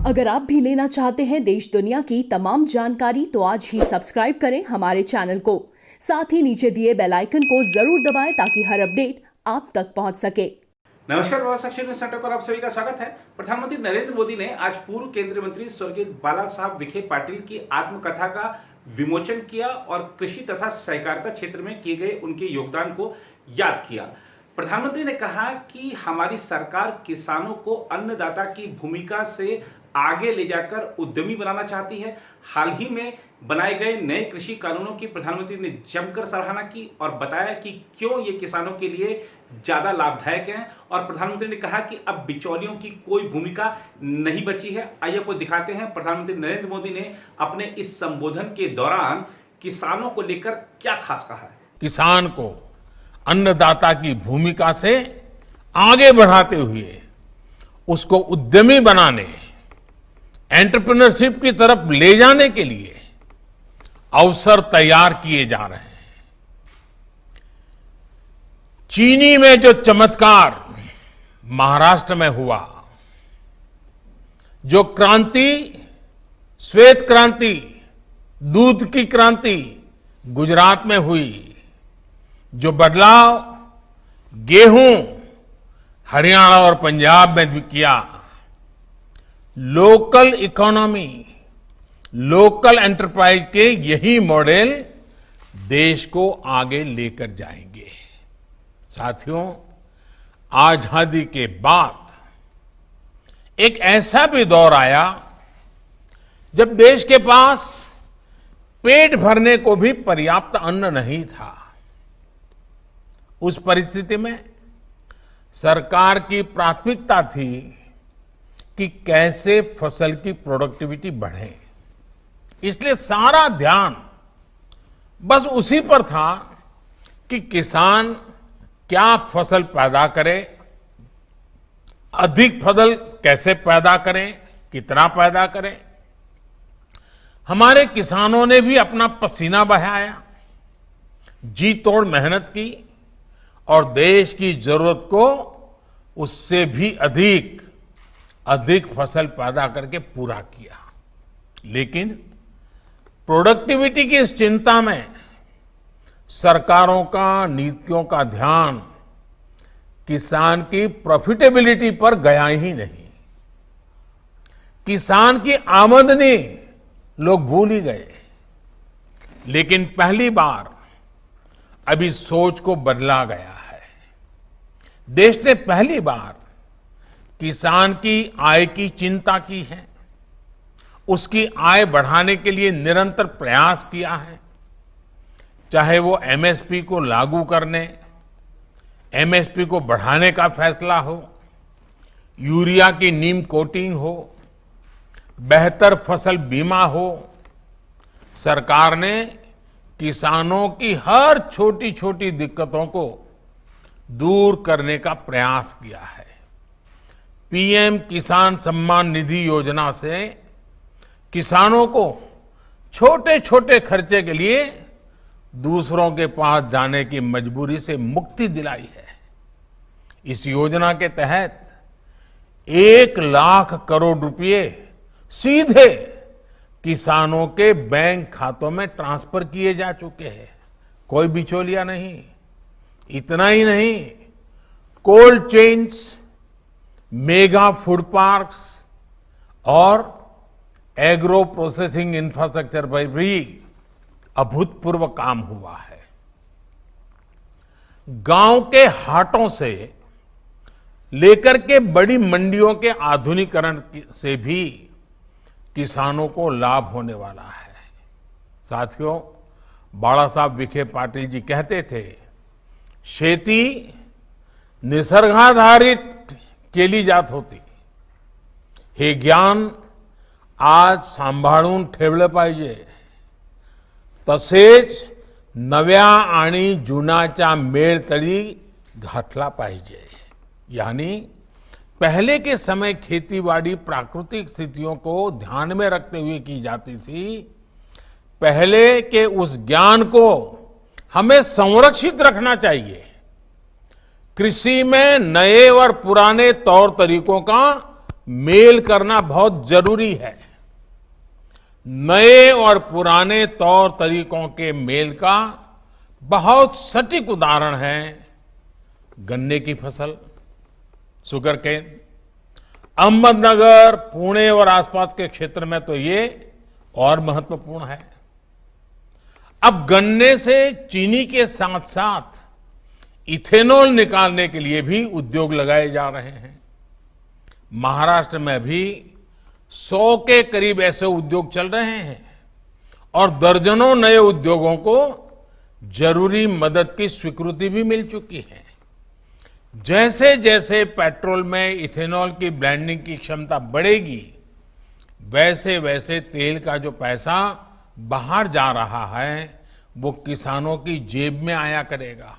अगर आप भी लेना चाहते हैं देश दुनिया की तमाम जानकारी तो आज ही सब्सक्राइब करें हमारे चैनल को। साथ ही नीचे दिए बेल आइकन को जरूर दबाएं ताकि हर अपडेट आप तक पहुंच सके। नमस्कार, सेक्शन न्यूज सेंटर पर आप सभी का स्वागत है। प्रधानमंत्री नरेंद्र मोदी ने आज पूर्व केंद्रीय मंत्री स्वर्गीय बाला साहब विखे पाटिल की आत्मकथा का विमोचन किया और कृषि तथा सहकारिता क्षेत्र में किए गए उनके योगदान को याद किया। प्रधानमंत्री ने कहा कि हमारी सरकार किसानों को अन्नदाता की भूमिका से आगे ले जाकर उद्यमी बनाना चाहती है। हाल ही में बनाए गए नए कृषि कानूनों की प्रधानमंत्री ने जमकर सराहना की और बताया कि क्यों ये किसानों के लिए ज्यादा लाभदायक हैं। और प्रधानमंत्री ने कहा कि अब बिचौलियों की कोई भूमिका नहीं बची है। आइए आपको दिखाते हैं प्रधानमंत्री नरेंद्र मोदी ने अपने इस संबोधन के दौरान किसानों को लेकर क्या खास कहा है। किसान को अन्नदाता की भूमिका से आगे बढ़ाते हुए उसको उद्यमी बनाने, एंटरप्रेन्योरशिप की तरफ ले जाने के लिए अवसर तैयार किए जा रहे हैं। चीनी में जो चमत्कार महाराष्ट्र में हुआ, जो क्रांति, श्वेत क्रांति, दूध की क्रांति गुजरात में हुई, जो बदलाव गेहूं हरियाणा और पंजाब में भी किया, लोकल इकोनॉमी, लोकल एंटरप्राइज के यही मॉडल देश को आगे लेकर जाएंगे। साथियों, आजादी के बाद एक ऐसा भी दौर आया जब देश के पास पेट भरने को भी पर्याप्त अन्न नहीं था। उस परिस्थिति में सरकार की प्राथमिकता थी कि कैसे फसल की प्रोडक्टिविटी बढ़े। इसलिए सारा ध्यान बस उसी पर था कि किसान क्या फसल पैदा करे, अधिक फसल कैसे पैदा करें, कितना पैदा करें। हमारे किसानों ने भी अपना पसीना बहाया, जी तोड़ मेहनत की और देश की जरूरत को उससे भी अधिक फसल पैदा करके पूरा किया। लेकिन प्रोडक्टिविटी की इस चिंता में सरकारों का, नीतियों का ध्यान किसान की प्रॉफिटेबिलिटी पर गया ही नहीं। किसान की आमदनी लोग भूल ही गए। लेकिन पहली बार अभी सोच को बदला गया है। देश ने पहली बार किसान की आय की चिंता की है, उसकी आय बढ़ाने के लिए निरंतर प्रयास किया है। चाहे वो एमएसपी को लागू करने, एमएसपी को बढ़ाने का फैसला हो, यूरिया की नीम कोटिंग हो, बेहतर फसल बीमा हो, सरकार ने किसानों की हर छोटी छोटी दिक्कतों को दूर करने का प्रयास किया है। पीएम किसान सम्मान निधि योजना से किसानों को छोटे छोटे खर्चे के लिए दूसरों के पास जाने की मजबूरी से मुक्ति दिलाई है। इस योजना के तहत 1 लाख करोड़ रुपए सीधे किसानों के बैंक खातों में ट्रांसफर किए जा चुके हैं। कोई बिचौलिया नहीं। इतना ही नहीं, cold chains, mega food parks और एग्रो प्रोसेसिंग इंफ्रास्ट्रक्चर पर भी अभूतपूर्व काम हुआ है। गांव के हाटों से लेकर के बड़ी मंडियों के आधुनिकीकरण से भी किसानों को लाभ होने वाला है। साथियों, बाला साहब विखे पाटिल जी कहते थे, शेती निसर्गाधारित केली जात होती, हे ज्ञान आज सांभाळून ठेवलं पाहिजे, तसेच नव्या आणि जुनाच्या मेळ तळी घातला पाहिजे। यानी पहले के समय खेतीबाड़ी प्राकृतिक स्थितियों को ध्यान में रखते हुए की जाती थी। पहले के उस ज्ञान को हमें संरक्षित रखना चाहिए। कृषि में नए और पुराने तौर तरीकों का मेल करना बहुत जरूरी है। नए और पुराने तौर तरीकों के मेल का बहुत सटीक उदाहरण है गन्ने की फसल, शुगर केन। अहमदनगर, पुणे और आसपास के क्षेत्र में तो ये और महत्वपूर्ण है। अब गन्ने से चीनी के साथ साथ इथेनॉल निकालने के लिए भी उद्योग लगाए जा रहे हैं। महाराष्ट्र में भी 100 के करीब ऐसे उद्योग चल रहे हैं और दर्जनों नए उद्योगों को जरूरी मदद की स्वीकृति भी मिल चुकी है। जैसे जैसे पेट्रोल में इथेनॉल की ब्लेंडिंग की क्षमता बढ़ेगी, वैसे वैसे तेल का जो पैसा बाहर जा रहा है वो किसानों की जेब में आया करेगा।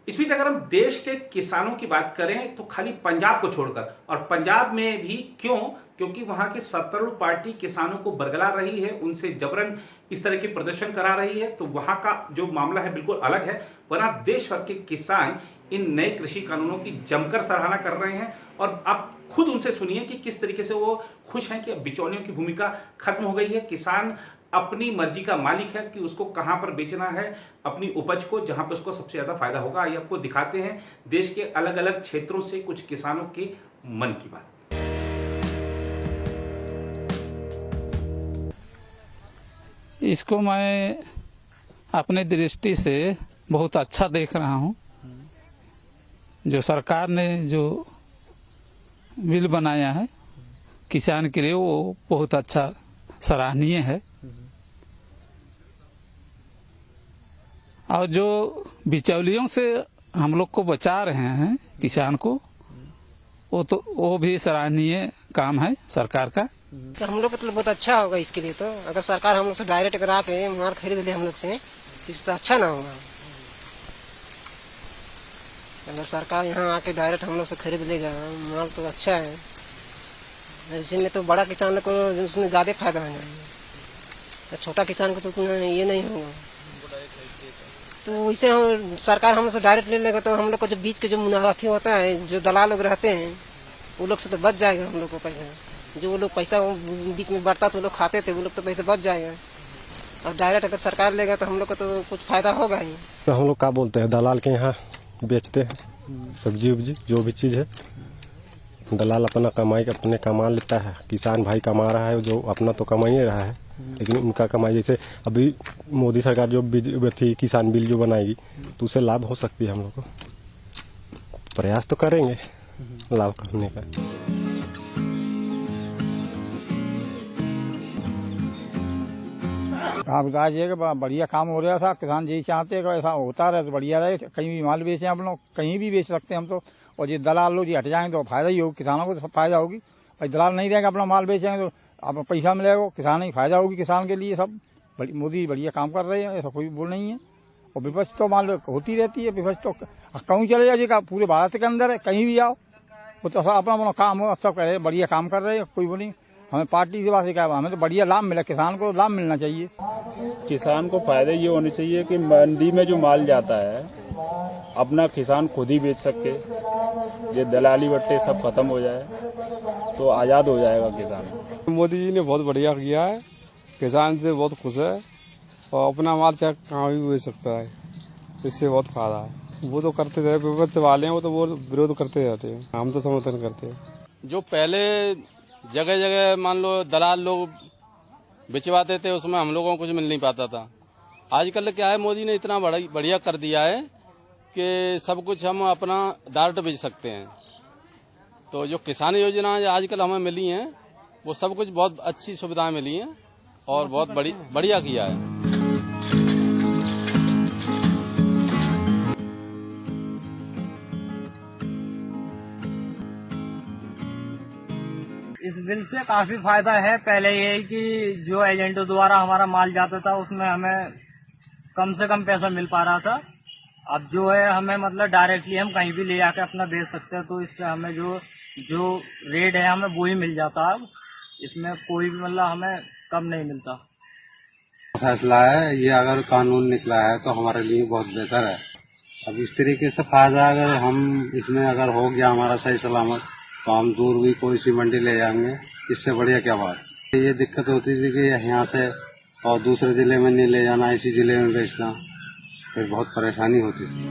इस बीच अगर हम देश के किसानों की बात करें तो खाली पंजाब को छोड़कर, और पंजाब में भी क्यों, क्योंकि वहां की सत्तारूढ़ पार्टी किसानों को बरगला रही है, उनसे जबरन इस तरह के प्रदर्शन करा रही है, तो वहां का जो मामला है बिल्कुल अलग है। वरना देश भर के किसान इन नए कृषि कानूनों की जमकर सराहना कर रहे हैं और आप खुद उनसे सुनिए कि किस तरीके से वो खुश हैं कि अब बिचौलियों की भूमिका खत्म हो गई है। किसान अपनी मर्जी का मालिक है कि उसको कहां पर बेचना है अपनी उपज को, जहां पर उसको सबसे ज्यादा फायदा होगा। आइए आपको दिखाते हैं देश के अलग अलग क्षेत्रों से कुछ किसानों के मन की बात। इसको मैं अपने दृष्टि से बहुत अच्छा देख रहा हूं। जो सरकार ने जो बिल बनाया है किसान के लिए वो बहुत अच्छा सराहनीय है। और जो बिचौलियों से हम लोग को बचा रहे हैं किसान को, वो भी सराहनीय काम है सरकार का। तो हम लोग को तो बहुत अच्छा होगा इसके लिए। तो अगर सरकार हम लोग से डायरेक्ट करा के माल खरीद ले हम लोग से तो इससे अच्छा ना होगा। अगर सरकार यहाँ आके डायरेक्ट हम लोग से खरीद लेगा माल तो अच्छा है। इसमें तो बड़ा किसान को उसमें ज्यादा फायदा हो जाएगा, छोटा किसान को तो उतना ये नहीं होगा। तो वैसे सरकार हम लोग से डायरेक्ट ले लेगा तो हम लोग को जो बीच के जो मुनाफा होता है, जो दलाल लोग रहते हैं वो लोग से तो बच जाएगा हम लोग को पैसा। जो वो लोग पैसा बीच में बढ़ता तो वो लोग खाते थे, वो लोग तो पैसे बच जाएगा। और डायरेक्ट अगर सरकार लेगा तो हम लोग को तो कुछ फायदा होगा ही। तो हम लोग क्या बोलते हैं, दलाल के यहाँ बेचते हैं सब्जी उब्जी जो भी चीज़ है। दलाल अपना कमाई अपने कमा लेता है, किसान भाई कमा रहा है जो अपना तो कमा ही रहा है, लेकिन उनका कमाई जैसे अभी मोदी सरकार जो थी किसान बिल जो बनाएगी तो उससे लाभ हो सकती है। हम लोग को प्रयास तो करेंगे लाभ करने का। हाँ बताइए कि बढ़िया काम हो रहा था। किसान यही चाहते हैं कि ऐसा होता रहे तो बढ़िया रहे। कहीं भी माल बेचें हम लोग, कहीं भी बेच सकते हैं हम तो। और ये दलाल लोग ये हट जाएंगे तो फायदा ही होगा, किसानों को तो फायदा होगी। भाई दलाल नहीं रहेगा, अपना माल बेचेंगे तो आप पैसा मिलेगा, किसान ही फायदा होगी किसान के लिए। सब मोदी बढ़िया काम कर रहे हैं, ऐसा कोई बोल नहीं है। और विपक्ष तो मान लो होती रहती है, विपक्ष तो कहीं चले जाइएगा, पूरे भारत के अंदर है, कहीं भी आओ वो तो अपना काम हो, सब कह रहे बढ़िया काम कर रहे हैं, कोई बोली। हमें पार्टी से बात क्या, हमें तो बढ़िया लाभ मिला, किसान को लाभ मिलना चाहिए। किसान को फायदे ये होने चाहिए कि मंडी में जो माल जाता है अपना किसान खुद ही बेच सके, ये दलाली बट्टे सब खत्म हो जाए तो आजाद हो जाएगा किसान। मोदी जी ने बहुत बढ़िया किया है, किसान से बहुत खुश है और अपना माल चाहे कहाँ भी बेच सकता है, इससे बहुत फायदा है। वो तो करते रहे, विपक्ष वाले हैं वो तो वो विरोध करते रहते हैं, हम तो समर्थन करते हैं। जो पहले जगह जगह मान लो दलाल लोग बिचवाते थे उसमें हम लोगों को कुछ मिल नहीं पाता था। आजकल क्या है, मोदी ने इतना बढ़िया कर दिया है कि सब कुछ हम अपना डायरेक्ट बेच सकते हैं। तो जो किसान योजना आजकल हमें मिली हैं वो सब कुछ बहुत अच्छी सुविधाएं मिली हैं और बहुत बढ़िया किया है। इस बिल से काफी फायदा है। पहले ये कि जो एजेंटों द्वारा हमारा माल जाता था उसमें हमें कम से कम पैसा मिल पा रहा था। अब जो है हमें मतलब डायरेक्टली हम कहीं भी ले जाकर अपना बेच सकते हैं, तो इससे हमें जो रेट है हमें वो ही मिल जाता है। इसमें कोई भी मतलब हमें कम नहीं मिलता। फैसला है ये, अगर कानून निकला है तो हमारे लिए बहुत बेहतर है। अब इस तरीके से फायदा अगर हम इसमें अगर हो गया हमारा सही सलामत तो हम दूर भी कोई सी मंडी ले जाएंगे, इससे बढ़िया क्या बात। ये दिक्कत होती थी कि यहाँ से और दूसरे जिले में नहीं ले जाना, इसी जिले में बेचना, फिर बहुत परेशानी होती थी।